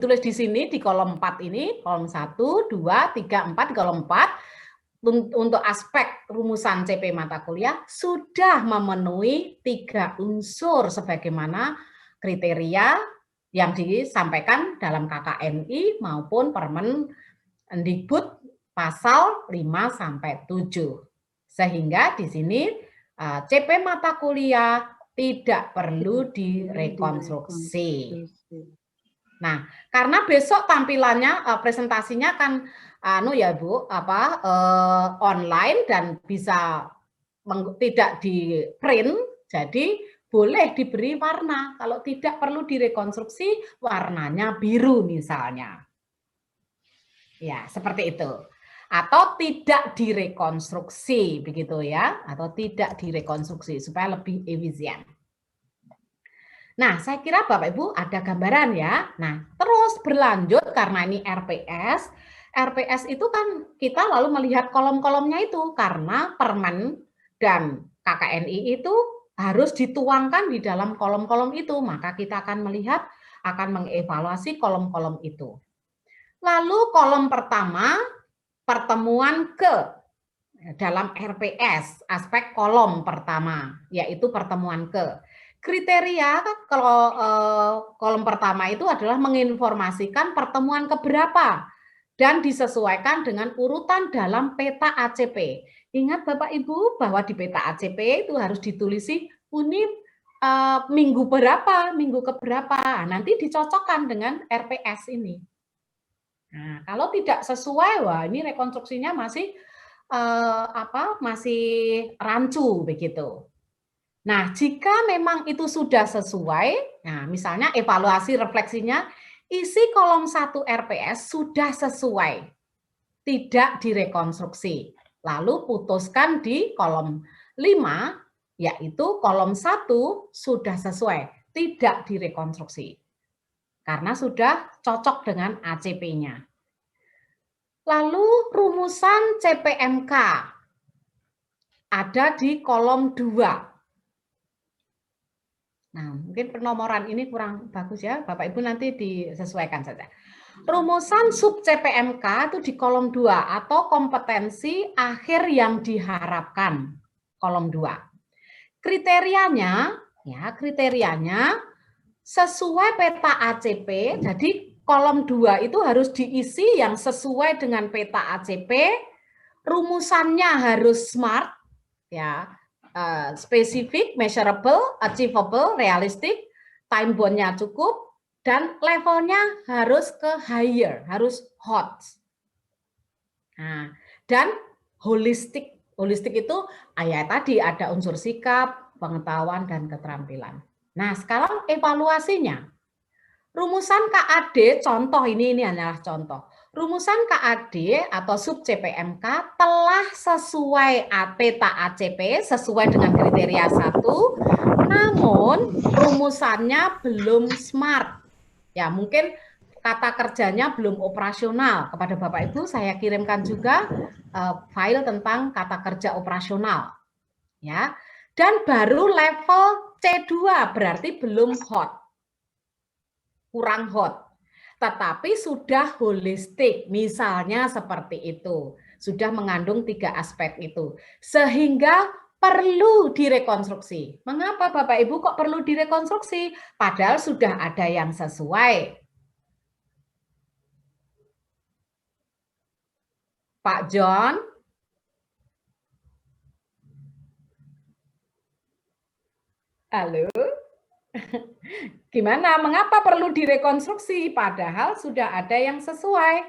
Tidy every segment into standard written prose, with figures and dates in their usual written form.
tulis di sini di kolom 4 ini, kolom 1, 2, 3, 4, di kolom 4 untuk aspek rumusan CP mata kuliah sudah memenuhi 3 unsur sebagaimana kriteria yang disampaikan dalam KKNI maupun Permendikbud pasal 5 sampai 7. Sehingga di sini CP mata kuliah tidak perlu direkonstruksi. Nah, karena besok tampilannya presentasinya kan ya Bu, online dan bisa tidak di print, jadi boleh diberi warna. Kalau tidak perlu direkonstruksi, warnanya biru misalnya. Ya, seperti itu. Atau tidak direkonstruksi begitu ya, atau tidak direkonstruksi supaya lebih efisien. Nah, saya kira Bapak Ibu ada gambaran ya. Nah, terus berlanjut karena ini RPS. RPS itu kan kita lalu melihat kolom-kolomnya itu karena Permen dan KKNI itu harus dituangkan di dalam kolom-kolom itu. Maka kita akan melihat, akan mengevaluasi kolom-kolom itu. Lalu kolom pertama, pertemuan ke dalam RPS, aspek kolom pertama, yaitu pertemuan ke. Kriteria kalau kolom pertama itu adalah menginformasikan pertemuan keberapa dan disesuaikan dengan urutan dalam peta ACP. Ingat Bapak Ibu bahwa di peta ACP itu harus ditulisi unit minggu berapa, minggu keberapa. Nanti dicocokkan dengan RPS ini. Nah, kalau tidak sesuai, wah ini rekonstruksinya masih masih rancu begitu. Nah, jika memang itu sudah sesuai, nah misalnya evaluasi refleksinya, isi kolom 1 RPS sudah sesuai, tidak direkonstruksi. Lalu putuskan di kolom 5, yaitu kolom 1 sudah sesuai, tidak direkonstruksi. Karena sudah cocok dengan ACP-nya. Lalu rumusan CPMK ada di kolom 2. Nah, mungkin penomoran ini kurang bagus ya, Bapak Ibu nanti disesuaikan saja. Rumusan sub CPMK itu di kolom 2 atau kompetensi akhir yang diharapkan, kolom 2. Kriterianya sesuai peta ACP, jadi kolom 2 itu harus diisi yang sesuai dengan peta ACP, rumusannya harus SMART, ya. Spesifik, measurable, achievable, realistic, time bound-nya cukup, dan levelnya harus ke higher, harus hot. Nah, dan holistik. Holistik itu tadi ada unsur sikap, pengetahuan, dan keterampilan. Nah, sekarang evaluasinya. Rumusan KAD, contoh ini adalah contoh. Rumusan KAD atau sub CPMK telah sesuai peta ACP, sesuai dengan kriteria 1, namun rumusannya belum SMART. Ya, mungkin kata kerjanya belum operasional. Kepada Bapak Ibu saya kirimkan juga file tentang kata kerja operasional. Ya. Dan baru level C2 berarti belum hot. Kurang hot. Tetapi sudah holistik, misalnya seperti itu. Sudah mengandung 3 aspek itu. Sehingga perlu direkonstruksi. Mengapa Bapak Ibu kok perlu direkonstruksi? Padahal sudah ada yang sesuai. Pak John? Halo? Gimana? Mengapa perlu direkonstruksi? Padahal sudah ada yang sesuai.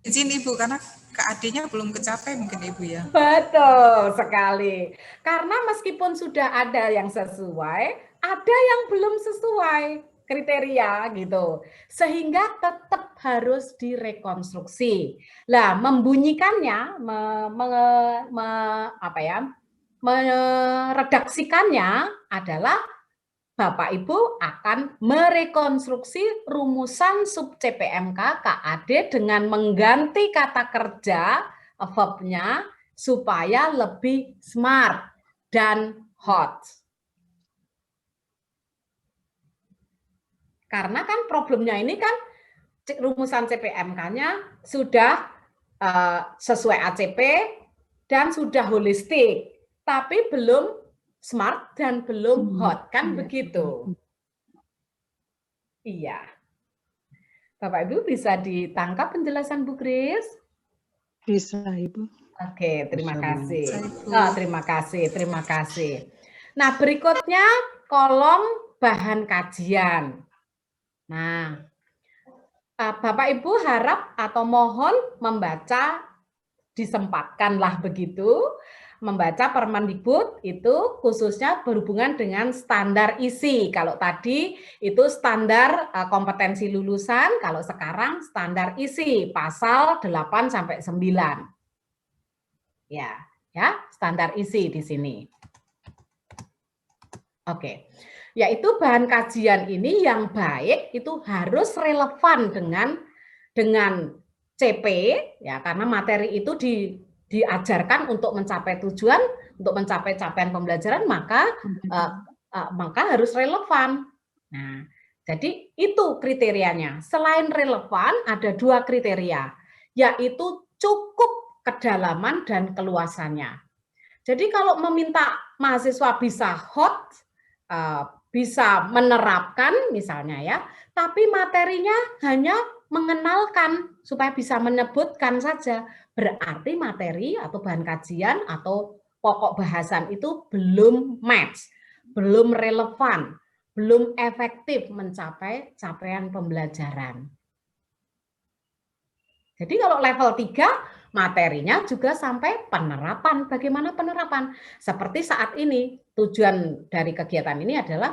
Izin Ibu, karena KAD-nya belum kecapai mungkin Ibu ya. Betul sekali. Karena meskipun sudah ada yang sesuai, ada yang belum sesuai kriteria gitu. Sehingga tetap harus direkonstruksi. Lah, membunyikannya, meredaksikannya adalah Bapak Ibu akan merekonstruksi rumusan sub CPMK KAD dengan mengganti kata kerja verb-nya supaya lebih smart dan hot. Karena kan problemnya ini kan rumusan CPMK-nya sudah sesuai ACP dan sudah holistik, tapi belum smart dan belum hot, kan begitu? Iya. Bapak Ibu bisa ditangkap penjelasan Bu Kris? Bisa, Ibu. Oke, terima kasih. Bisa, Bu. Terima kasih. Nah, berikutnya kolom bahan kajian. Nah, Bapak Ibu harap atau mohon membaca, disempatkanlah begitu, membaca Permendikbud itu khususnya berhubungan dengan standar isi. Kalau tadi itu standar kompetensi lulusan, kalau sekarang standar isi pasal 8 sampai 9. Ya, standar isi di sini. Oke. Yaitu bahan kajian ini yang baik itu harus relevan dengan CP ya, karena materi itu diajarkan untuk mencapai tujuan, untuk mencapai capaian pembelajaran, maka harus relevan. Nah, jadi itu kriterianya. Selain relevan ada 2 kriteria, yaitu cukup kedalaman dan keluasannya. Jadi kalau meminta mahasiswa bisa hot, bisa menerapkan misalnya ya, tapi materinya hanya mengenalkan supaya bisa menyebutkan saja, berarti materi atau bahan kajian atau pokok bahasan itu belum match, belum relevan, belum efektif mencapai capaian pembelajaran. Jadi kalau level 3, materinya juga sampai penerapan. Bagaimana penerapan? Seperti saat ini, tujuan dari kegiatan ini adalah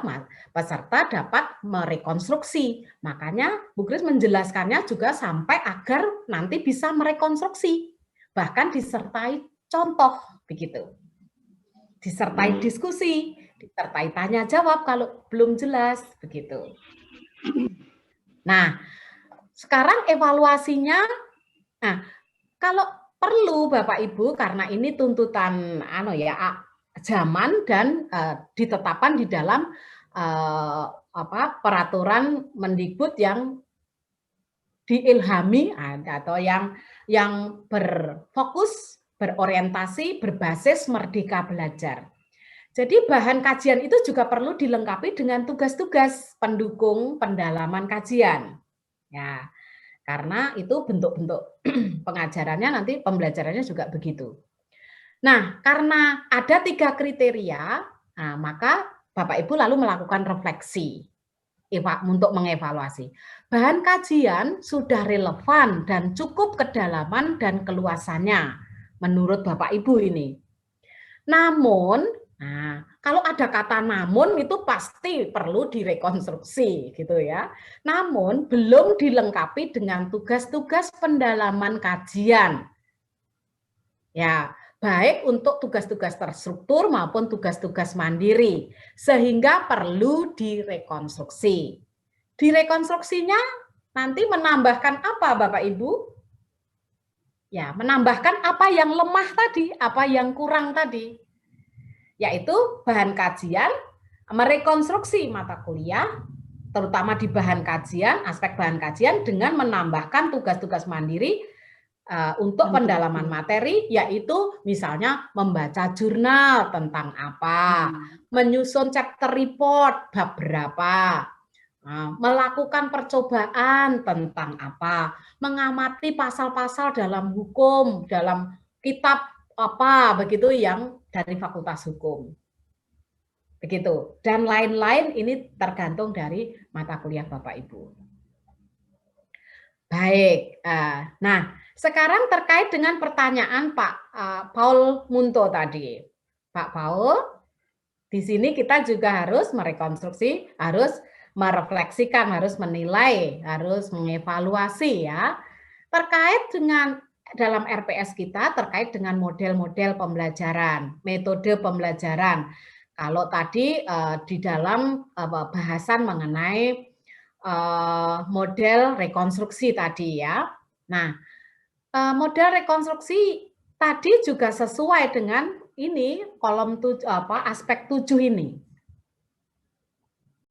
peserta dapat merekonstruksi. Makanya Bu Kris menjelaskannya juga sampai agar nanti bisa merekonstruksi. Bahkan disertai contoh, begitu. Disertai diskusi, disertai tanya jawab kalau belum jelas, begitu. Nah, sekarang evaluasinya. Nah, kalau perlu Bapak Ibu, karena ini tuntutan zaman dan ditetapkan di dalam peraturan Mendikbud yang diilhami atau yang berfokus, berorientasi, berbasis Merdeka Belajar. Jadi bahan kajian itu juga perlu dilengkapi dengan tugas-tugas pendukung pendalaman kajian. Ya. Karena itu bentuk-bentuk pengajarannya nanti pembelajarannya juga begitu. Nah, karena ada 3 kriteria, maka Bapak Ibu lalu melakukan refleksi untuk mengevaluasi. Bahan kajian sudah relevan dan cukup kedalaman dan keluasannya menurut Bapak Ibu ini. Namun, kalau ada kata namun itu pasti perlu direkonstruksi gitu ya. Namun belum dilengkapi dengan tugas-tugas pendalaman kajian. Ya, baik untuk tugas-tugas terstruktur maupun tugas-tugas mandiri, sehingga perlu direkonstruksi. Direkonstruksinya nanti menambahkan apa Bapak Ibu? Ya, menambahkan apa yang lemah tadi, apa yang kurang tadi. Yaitu bahan kajian, merekonstruksi mata kuliah, terutama di bahan kajian, aspek bahan kajian dengan menambahkan tugas-tugas mandiri untuk pendalaman materi, yaitu misalnya membaca jurnal tentang apa, menyusun chapter report bab berapa, melakukan percobaan tentang apa, mengamati pasal-pasal dalam hukum, dalam kitab apa begitu yang dari Fakultas Hukum. Begitu. Dan lain-lain ini tergantung dari mata kuliah Bapak Ibu. Baik. Nah, sekarang terkait dengan pertanyaan Pak Paul Munto tadi. Pak Paul, di sini kita juga harus merekonstruksi, harus merefleksikan, harus menilai, harus mengevaluasi ya. Terkait dengan dalam RPS kita terkait dengan model-model pembelajaran, metode pembelajaran. Kalau tadi di dalam bahasan mengenai model rekonstruksi tadi ya. Nah, model rekonstruksi tadi juga sesuai dengan ini kolom aspek 7 ini.